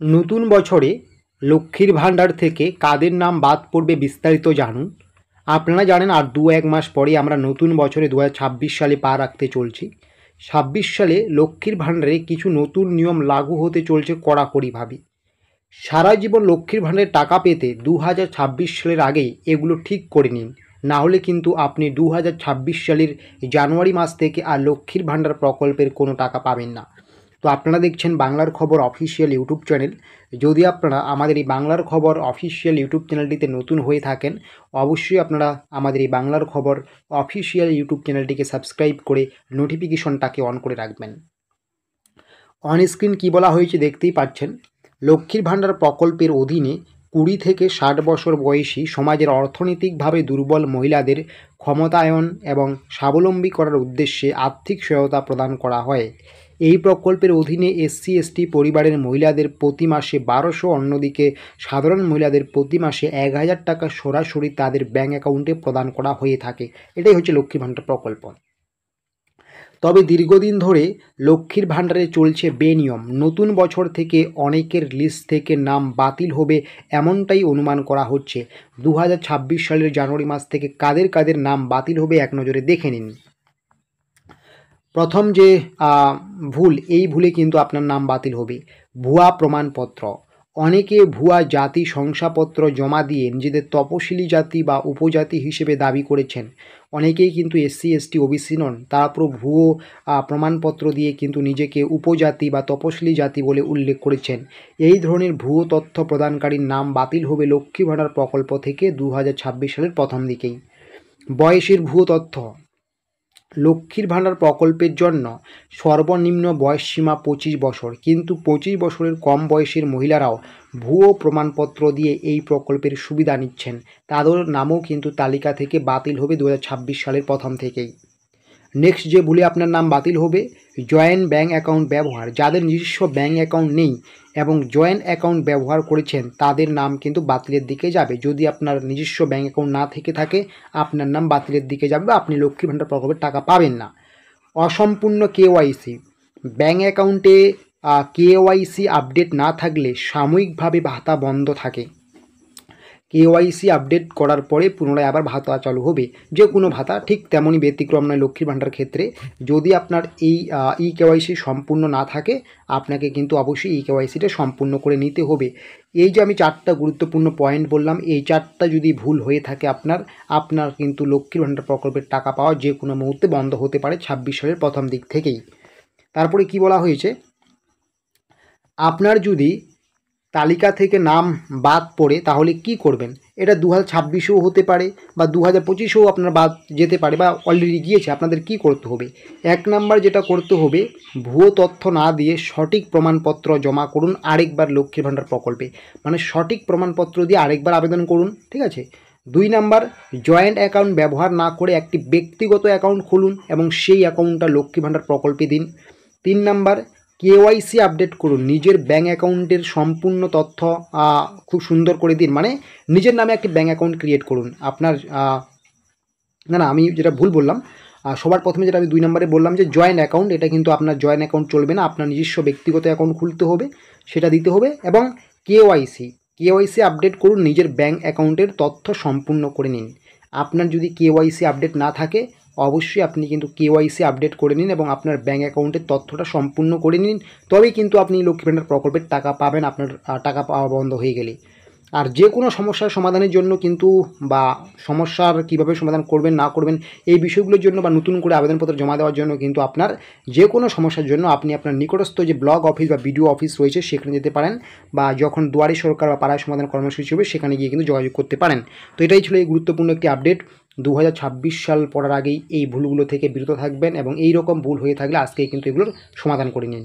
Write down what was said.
নতুন বছরে লক্ষ্মীর ভাণ্ডার থেকে কাদের নাম বাদ পড়বে বিস্তারিত জানুন। আপনারা জানেন আর 2-1 মাস পরেই আমরা নতুন বছরে 2026 সালে পা রাখতে চলছি। 26 সালে লক্ষ্মীর ভাণ্ডারে কিছু নতুন নিয়ম লাগু হতে চলছে কড়াকড়িভাবে। সারা জীবন লক্ষ্মীর ভাণ্ডারে টাকা পেতে 2026 সালের আগেই এগুলো ঠিক করে নিন, না হলে কিন্তু আপনি 2026 সালের জানুয়ারি মাস থেকে আর লক্ষ্মীর ভাণ্ডার প্রকল্পের কোনো টাকা পাবেন না। তো আপনারা দেখছেন বাংলার খবর অফিসিয়াল ইউটিউব চ্যানেল। যদি আপনারা আমাদের এই বাংলার খবর অফিসিয়াল ইউটিউব চ্যানেলটিতে নতুন হয়ে থাকেন, অবশ্যই আপনারা আমাদের এই বাংলার খবর অফিসিয়াল ইউটিউব চ্যানেলটিকে সাবস্ক্রাইব করে নোটিফিকেশনটাকে অন করে রাখবেন। অন স্ক্রিন কী বলা হয়েছে দেখতেই পাচ্ছেন। লক্ষ্মীর ভাণ্ডার প্রকল্পের অধীনে 20 থেকে 60 বছর বয়সী সমাজের অর্থনৈতিকভাবে দুর্বল মহিলাদের ক্ষমতায়ন এবং স্বাবলম্বী করার উদ্দেশ্যে আর্থিক সহায়তা প্রদান করা হয়। এই প্রকল্পের অধীনে SC/ST পরিবারের মহিলাদের প্রতি মাসে 1200, অন্যদিকে সাধারণ মহিলাদের প্রতি মাসে 1000 টাকা সরাসরি তাদের ব্যাঙ্ক অ্যাকাউন্টে প্রদান করা হয়ে থাকে। এটাই হচ্ছে লক্ষ্মীর ভাণ্ডার প্রকল্প। তবে দীর্ঘদিন ধরে লক্ষ্মীর ভাণ্ডারে চলছে বেনিয়ম। নতুন বছর থেকে অনেকের লিস্ট থেকে নাম বাতিল হবে এমনটাই অনুমান করা হচ্ছে। 2026 সালের জানুয়ারি মাস থেকে কাদের কাদের নাম বাতিল হবে এক নজরে দেখে নিন। প্রথম যে ভুল, এই ভুলে কিন্তু আপনার নাম বাতিল হবে। ভুয়া প্রমাণপত্র। অনেকে ভুয়া জাতি শংসাপত্র জমা দিয়ে নিজেদের তপশিলি জাতি বা উপজাতি হিসেবে দাবি করেছেন। অনেকেই কিন্তু SC/ST OBC নন, তারা পুরো ভুয়ো প্রমাণপত্র দিয়ে কিন্তু নিজেকে উপজাতি বা তপশিলি জাতি বলে উল্লেখ করেছেন। এই ধরনের ভুয়ো তথ্য প্রদানকারীর নাম বাতিল হবে লক্ষ্মী ভাণ্ডার প্রকল্প থেকে 2026 সালের প্রথম দিকেই। বয়সের ভুয়ো তথ্য। লক্ষ্মীর ভাণ্ডার প্রকল্পের জন্য সর্বনিম্ন বয়সসীমা 25 বছর, কিন্তু 25 বছরের কম বয়সের মহিলারাও ভুয়ো প্রমাণপত্র দিয়ে এই প্রকল্পের সুবিধা নিচ্ছেন। তাদের নামও কিন্তু তালিকা থেকে বাতিল হবে 2026 সালের প্রথম থেকেই। নেক্সট যে ভুলে আপনার নাম বাতিল হবে, জয়েন্ট ব্যাঙ্ক অ্যাকাউন্ট ব্যবহার। যাদের নিজস্ব ব্যাঙ্ক অ্যাকাউন্ট নেই এবং জয়েন্ট অ্যাকাউন্ট ব্যবহার করেছেন তাদের নাম কিন্তু বাতিলের দিকে যাবে। যদি আপনার নিজস্ব ব্যাঙ্ক অ্যাকাউন্ট না থেকে থাকে আপনার নাম বাতিলের দিকে যাবে বা আপনি লক্ষ্মী ভাণ্ডার প্রকল্পের টাকা পাবেন না। অসম্পূর্ণ KYC। ব্যাঙ্ক অ্যাকাউন্টে KYC আপডেট না থাকলে সাময়িকভাবে ভাতা বন্ধ থাকে। KYC আপডেট করার পরে পুনরায় আবার ভাতা চালু হবে। যে কোনো ভাতা ঠিক তেমনই, ব্যতিক্রম নয় লক্ষ্মীর ভাণ্ডার ক্ষেত্রে। যদি আপনার এই KYC সম্পূর্ণ না থাকে আপনাকে কিন্তু অবশ্যই KYCটা সম্পূর্ণ করে নিতে হবে। এই যে আমি 4টা গুরুত্বপূর্ণ পয়েন্ট বললাম, এই 4টা যদি ভুল হয়ে থাকে আপনার কিন্তু লক্ষ্মীর ভাণ্ডার প্রকল্পের টাকা পাওয়া যে কোনো মুহূর্তে বন্ধ হতে পারে 26 সালের প্রথম দিক থেকেই। তারপরে কি বলা হয়েছে, আপনার যদি তালিকা থেকে নাম বাদ পড়ে তাহলে কি করবেন। এটা 2026-এও হতে পারে বা 2025-এও আপনার বাদ যেতে পারে বা অলরেডি গিয়েছে। আপনাদের কি করতে হবে, 1 নাম্বার যেটা করতে হবে, ভুয়ো তথ্য না দিয়ে সঠিক প্রমাণপত্র জমা করুন আরেকবার লক্ষ্মীর ভাণ্ডার প্রকল্পে। মানে সঠিক প্রমাণপত্র দিয়ে আরেকবার আবেদন করুন, ঠিক আছে। 2 নাম্বার, জয়েন্ট অ্যাকাউন্ট ব্যবহার না করে একটি ব্যক্তিগত অ্যাকাউন্ট খুলুন এবং সেই অ্যাকাউন্টটা লক্ষ্মী ভাণ্ডার প্রকল্পে দিন। 3 নাম্বার, KYC আপডেট করুন। নিজের ব্যাঙ্ক অ্যাকাউন্টের সম্পূর্ণ তথ্য খুব সুন্দর করে দিন, মানে নিজের নামে একটি ব্যাঙ্ক অ্যাকাউন্ট ক্রিয়েট করুন। আপনার আমি যেটা ভুল বললাম, সবার প্রথমে যেটা আমি 2 নম্বরে বললাম যে জয়েন্ট অ্যাকাউন্ট, এটা কিন্তু আপনার জয়েন্ট অ্যাকাউন্ট চলবে না, আপনার নিজস্ব ব্যক্তিগত অ্যাকাউন্ট খুলতে হবে, সেটা দিতে হবে। এবং KYC আপডেট করুন, নিজের ব্যাঙ্ক অ্যাকাউন্টের তথ্য সম্পূর্ণ করে নিন। আপনার যদি KYC আপডেট না থাকে অবশ্যই আপনি কিন্তু KYC আপডেট করে নিন এবং আপনার ব্যাঙ্ক অ্যাকাউন্টের তথ্যটা সম্পূর্ণ করে নিন, তবেই কিন্তু আপনি লক্ষ্মী ভাণ্ডার প্রকল্পের টাকা পাবেন আপনার টাকা পাওয়া বন্ধ হয়ে গেলে। আর যে কোনো সমস্যার সমাধানের জন্য কিন্তু বা সমস্যার কীভাবে সমাধান করবেন না করবেন এই বিষয়গুলোর জন্য বা নতুন করে আবেদনপত্র জমা দেওয়ার জন্য কিন্তু আপনার যে কোনো সমস্যার জন্য আপনি আপনার নিকটস্থ যে ব্লক অফিস বা BDO অফিস রয়েছে সেখানে যেতে পারেন, বা যখন দুয়ারি সরকার বা পাড়ায় সমাধান কর্মসূচি হবে সেখানে গিয়ে কিন্তু যোগাযোগ করতে পারেন। তো এটাই ছিল এই গুরুত্বপূর্ণ একটি আপডেট। 2026 সাল পড়ার আগেই এই ভুলগুলো থেকে বিরত থাকবেন এবং এই রকম ভুল হয়ে থাকলে আজকেই কিন্তু এগুলোর সমাধান করে নিন।